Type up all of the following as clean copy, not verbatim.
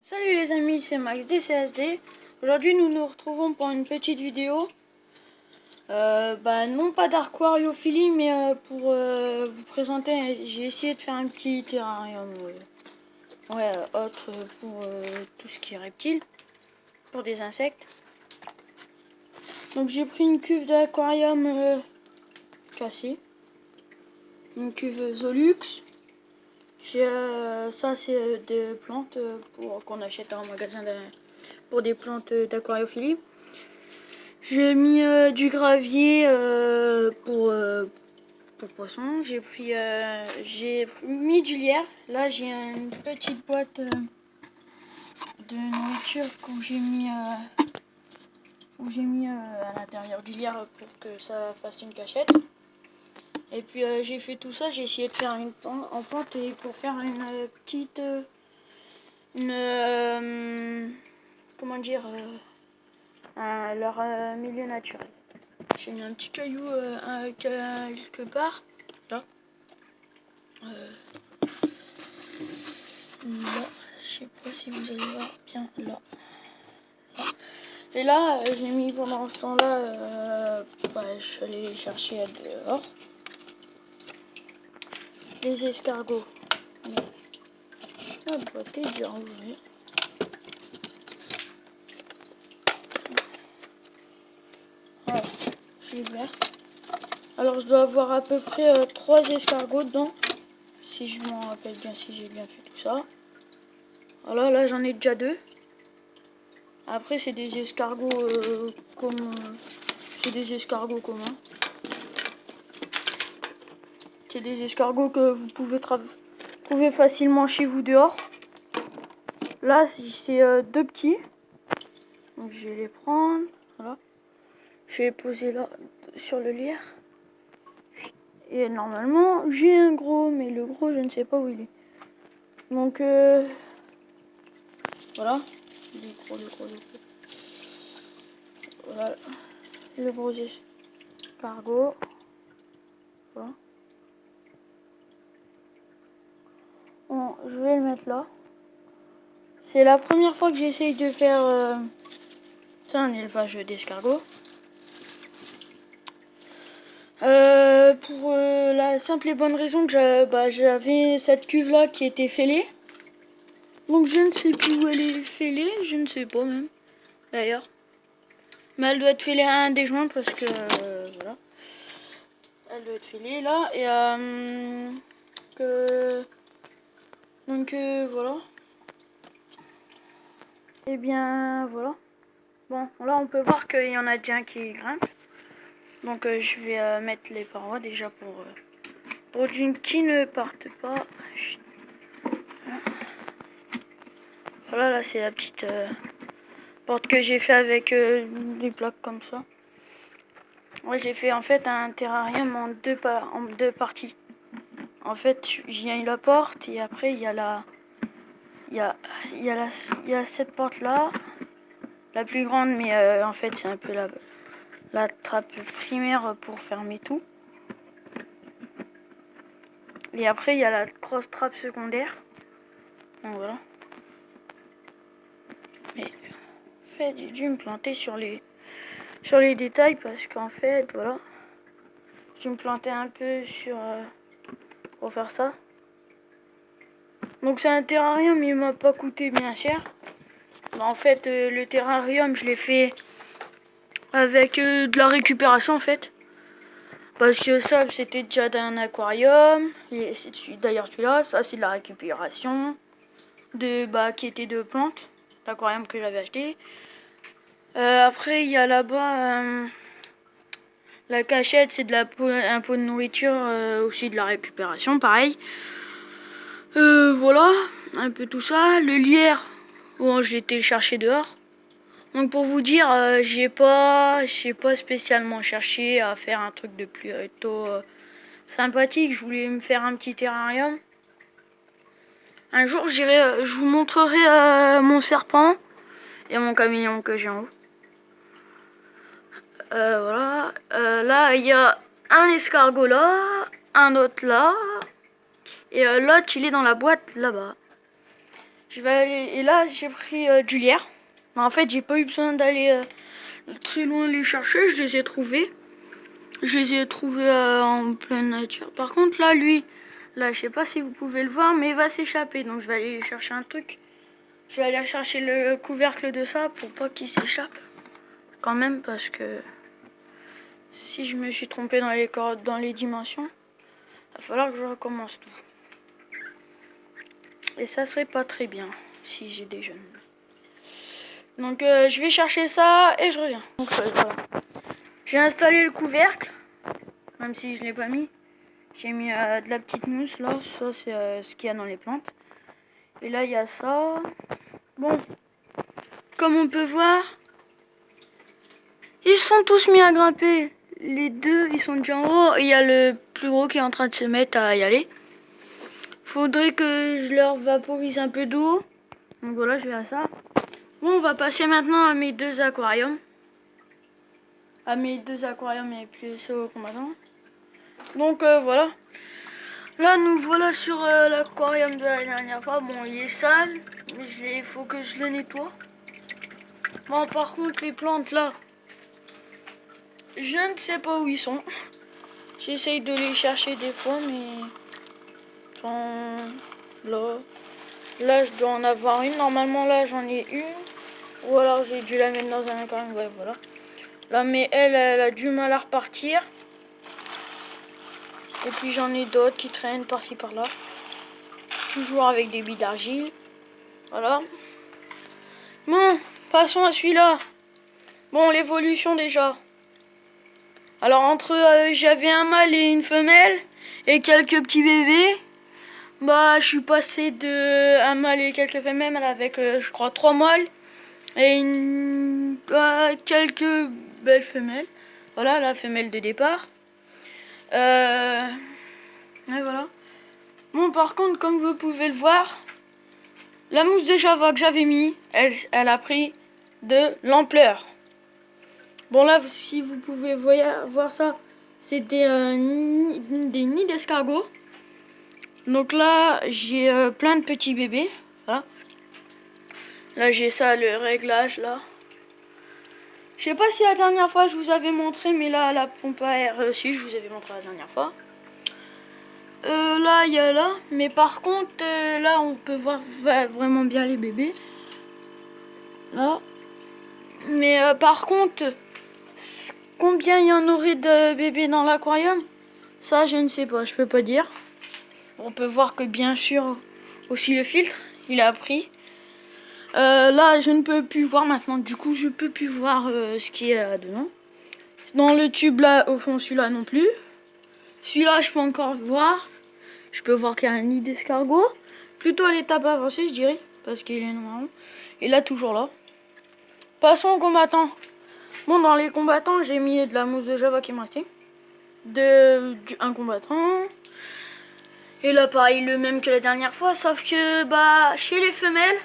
Salut les amis, c'est Max DCSD. Aujourd'hui nous nous retrouvons pour une petite vidéo. Non pas d'aquariophilie, mais pour vous présenter, j'ai essayé de faire un petit terrarium autre pour tout ce qui est reptile, pour des insectes. Donc j'ai pris une cuve d'aquarium cassée, une cuve Zolux. Ça c'est des plantes qu'on achète en magasin pour des plantes d'aquariophilie. J'ai mis du gravier pour poissons. J'ai mis du lierre. Là j'ai une petite boîte de nourriture que j'ai mis à l'intérieur du lierre pour que ça fasse une cachette. Et puis j'ai fait tout ça, j'ai essayé de faire une pente et pour faire une petite comment dire leur milieu naturel. J'ai mis un petit caillou quelque part là. Là, je sais pas si vous allez voir bien là. Et là, j'ai mis pendant ce temps-là, je suis allée chercher dehors les escargots. La boîte est déjà ouverte. Voilà, j'ai ouvert. Alors je dois avoir à peu près 3 escargots dedans. Si je m'en rappelle bien, si j'ai bien fait tout ça. Voilà, là j'en ai déjà 2. Après c'est des escargots c'est des escargots communs. C'est des escargots que vous pouvez trouver facilement chez vous dehors. Là c'est 2 petits. Donc je vais les prendre. Voilà. Je vais les poser là sur le lierre. Et normalement j'ai un gros, mais le gros je ne sais pas où il est. Donc voilà. Le gros. Voilà. Le gros escargot. Voilà. Bon, je vais le mettre là. C'est la première fois que j'essaye de faire un élevage d'escargots. Pour la simple et bonne raison que j'avais cette cuve là qui était fêlée. Donc je ne sais plus où elle est fêlée, je ne sais pas même d'ailleurs. Mais elle doit être fêlée à un des joints parce que voilà. Elle doit être fêlée là et donc voilà. Et bien voilà. Bon là on peut voir qu'il y en a déjà un qui grimpe. Donc je vais mettre les parois déjà pour qui ne partent pas. Voilà, là c'est la petite porte que j'ai fait avec des plaques comme ça. Ouais, j'ai fait en fait un terrarium en deux parties. En fait, il y a la porte et après il y a cette porte là, la plus grande, mais en fait c'est un peu la trappe primaire pour fermer tout. Et après il y a la grosse trappe secondaire. Donc voilà. Mais en fait j'ai dû me planter sur les détails parce qu'en fait voilà. Je me plantais un peu pour faire ça. Donc c'est un terrarium, il m'a pas coûté bien cher. En fait le terrarium je l'ai fait avec de la récupération en fait. Parce que ça c'était déjà d'un aquarium. D'ailleurs celui-là, ça c'est de la récupération qui était de plantes. L'aquarium que j'avais acheté. Après il y a là-bas la cachette, c'est un pot de nourriture, aussi de la récupération, pareil. Voilà, un peu tout ça. Le lierre, bon, j'ai été le chercher dehors. Donc pour vous dire, j'ai pas spécialement cherché à faire un truc de plutôt sympathique. Je voulais me faire un petit terrarium. Un jour, je vous montrerai mon serpent et mon caméléon que j'ai en haut. Voilà. Là, il y a un escargot là, un autre là, et l'autre, il est dans la boîte là-bas. Je vais aller... Et là, j'ai pris du lierre. En fait, j'ai pas eu besoin d'aller très loin les chercher. Je les ai trouvés. Je les ai trouvés en pleine nature. Par contre, là, lui... Là, je sais pas si vous pouvez le voir, mais il va s'échapper. Donc, je vais aller chercher un truc. Je vais aller chercher le couvercle de ça pour pas qu'il s'échappe. Quand même, parce que si je me suis trompé dans les dimensions, il va falloir que je recommence tout. Et ça serait pas très bien si j'ai des jeunes. Donc, je vais chercher ça et je reviens. Donc, voilà. J'ai installé le couvercle, même si je l'ai pas mis. J'ai mis de la petite mousse là, ça c'est ce qu'il y a dans les plantes. Et là il y a ça. Bon, comme on peut voir, ils sont tous mis à grimper. Les deux ils sont déjà en haut. Il y a le plus gros qui est en train de se mettre à y aller. Faudrait que je leur vaporise un peu d'eau. Donc voilà, je vais à ça. Bon, on va passer maintenant à mes deux aquariums. Et plus au combattant. Donc voilà. Là nous voilà sur l'aquarium de la dernière fois. Bon, il est sale, mais il faut que je le nettoie. Bon, par contre les plantes là, je ne sais pas où ils sont. J'essaye de les chercher des fois, mais là je dois en avoir une. Normalement là j'en ai une, ou alors j'ai dû la mettre dans un aquarium. Ouais, voilà. Là, mais elle a du mal à repartir. Et puis j'en ai d'autres qui traînent par-ci par-là. Toujours avec des billes d'argile. Voilà. Bon, passons à celui-là. Bon, l'évolution déjà. Alors entre j'avais un mâle et une femelle et quelques petits bébés. Bah je suis passé de un mâle et quelques femelles avec je crois 3 mâles et quelques belles femelles. Voilà la femelle de départ. Et voilà. Bon, par contre, comme vous pouvez le voir, la mousse de Java que j'avais mis, elle a pris de l'ampleur. Bon, là, si vous pouvez voir ça, c'était des nids d'escargots. Donc là, j'ai plein de petits bébés. Là, j'ai ça, le réglage, là. Je sais pas si la dernière fois, je vous avais montré, mais là, la pompe à air, si, je vous avais montré la dernière fois. Là, il y a là. Mais par contre, là, on peut voir vraiment bien les bébés. Là. Mais par contre, combien il y en aurait de bébés dans l'aquarium? Ça, je ne sais pas, je peux pas dire. On peut voir que bien sûr, aussi le filtre, il a pris. Là, je ne peux plus voir maintenant. Du coup, je peux plus voir ce qui est dedans. Dans le tube, là, au fond, celui-là non plus. Celui-là, je peux encore voir. Je peux voir qu'il y a un nid d'escargot. Plutôt à l'étape avancée, je dirais. Parce qu'il est marron. Et là, toujours là. Passons aux combattants. Bon, dans les combattants, j'ai mis de la mousse de Java qui me restait. Un combattant. Et là, pareil, le même que la dernière fois. Sauf que, bah, chez les femelles,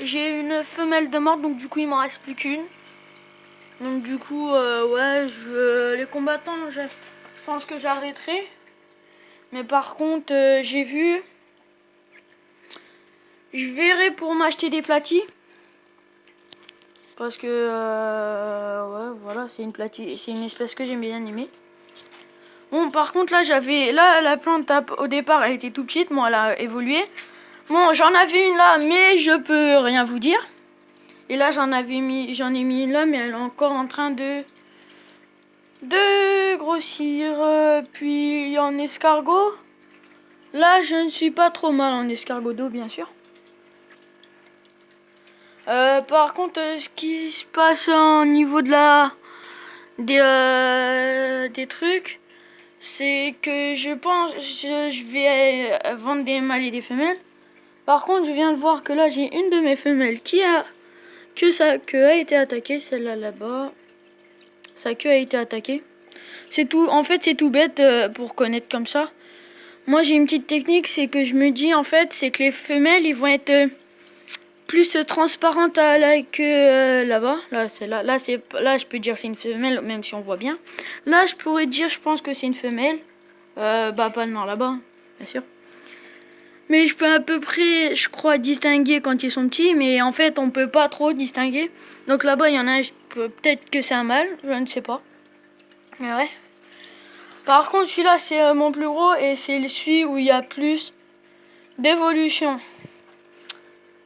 j'ai une femelle de morte. Donc, du coup, il m'en reste plus qu'une. Donc, du coup, ouais, les combattants, je pense que j'arrêterai. Mais par contre, j'ai vu... Je verrai pour m'acheter des platis. Parce que, ouais, voilà, c'est une espèce que j'aime bien aimer. Bon, par contre, là, la plante, au départ, elle était tout petite. Bon, elle a évolué. Bon, j'en avais une là, mais je peux rien vous dire. Et là, j'en ai mis une là, mais elle est encore en train de grossir. Puis, en escargot, là, je ne suis pas trop mal en escargot d'eau, bien sûr. Par contre, ce qui se passe au niveau de des trucs, c'est que je pense je vais vendre des mâles et des femelles. Par contre, je viens de voir que là, j'ai une de mes femelles sa queue a été attaquée, celle-là là-bas. Sa queue a été attaquée. C'est tout. En fait, c'est tout bête pour connaître comme ça. Moi, j'ai une petite technique, c'est que je me dis en fait, c'est que les femelles, ils vont être plus transparente à la queue là-bas. Là, je peux dire c'est une femelle, même si on voit bien. Là, je pourrais dire, je pense que c'est une femelle. Bah, pas le nord là-bas, bien sûr. Mais je peux à peu près, je crois, distinguer quand ils sont petits. Mais en fait, on peut pas trop distinguer. Donc là-bas, il y en a, peut-être que c'est un mâle, je ne sais pas. Mais ouais. Par contre, celui-là, c'est mon plus gros et c'est celui où il y a plus d'évolution.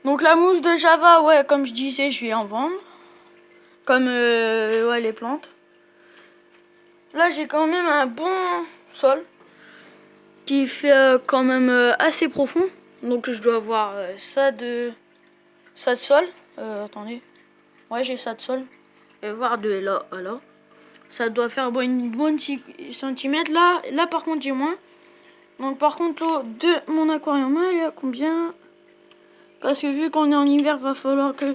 Donc la mousse de Java, ouais, comme je disais, je vais en vendre. Comme ouais, les plantes. Là, j'ai quand même un bon sol qui fait quand même assez profond. Donc je dois avoir ça de sol. Attendez. Ouais, j'ai ça de sol. Et voir de là à là. Ça doit faire une bonne centimètre. Là par contre, j'ai moins. Donc par contre, l'eau de mon aquarium, il y a combien? Parce que vu qu'on est en hiver, va falloir que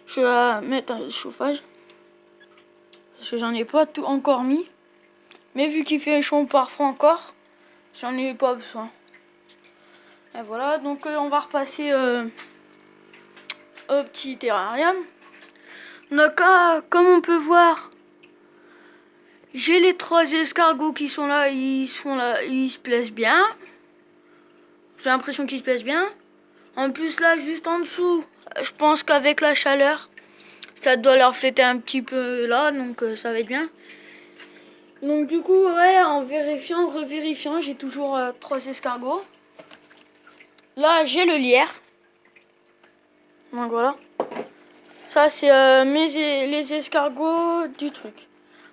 je la mette à chauffage. Parce que j'en ai pas tout encore mis. Mais vu qu'il fait chaud parfois encore, j'en ai pas besoin. Et voilà, donc on va repasser au petit terrarium. Donc comme on peut voir, j'ai les 3 escargots qui sont là, ils se plaisent bien. J'ai l'impression qu'ils se plaisent bien. En plus là, juste en dessous, je pense qu'avec la chaleur, ça doit leur fléter un petit peu là, donc ça va être bien. Donc du coup, ouais, en vérifiant, revérifiant, j'ai toujours 3 escargots. Là, j'ai le lierre. Donc voilà. Ça, c'est les escargots du truc.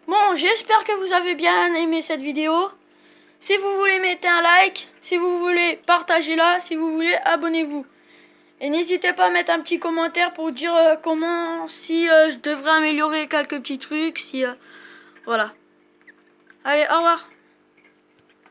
Bon, j'espère que vous avez bien aimé cette vidéo. Si vous voulez, mettez un like. Si vous voulez, partagez-la. Si vous voulez, abonnez-vous. Et n'hésitez pas à mettre un petit commentaire pour dire si je devrais améliorer quelques petits trucs. Voilà. Allez, au revoir.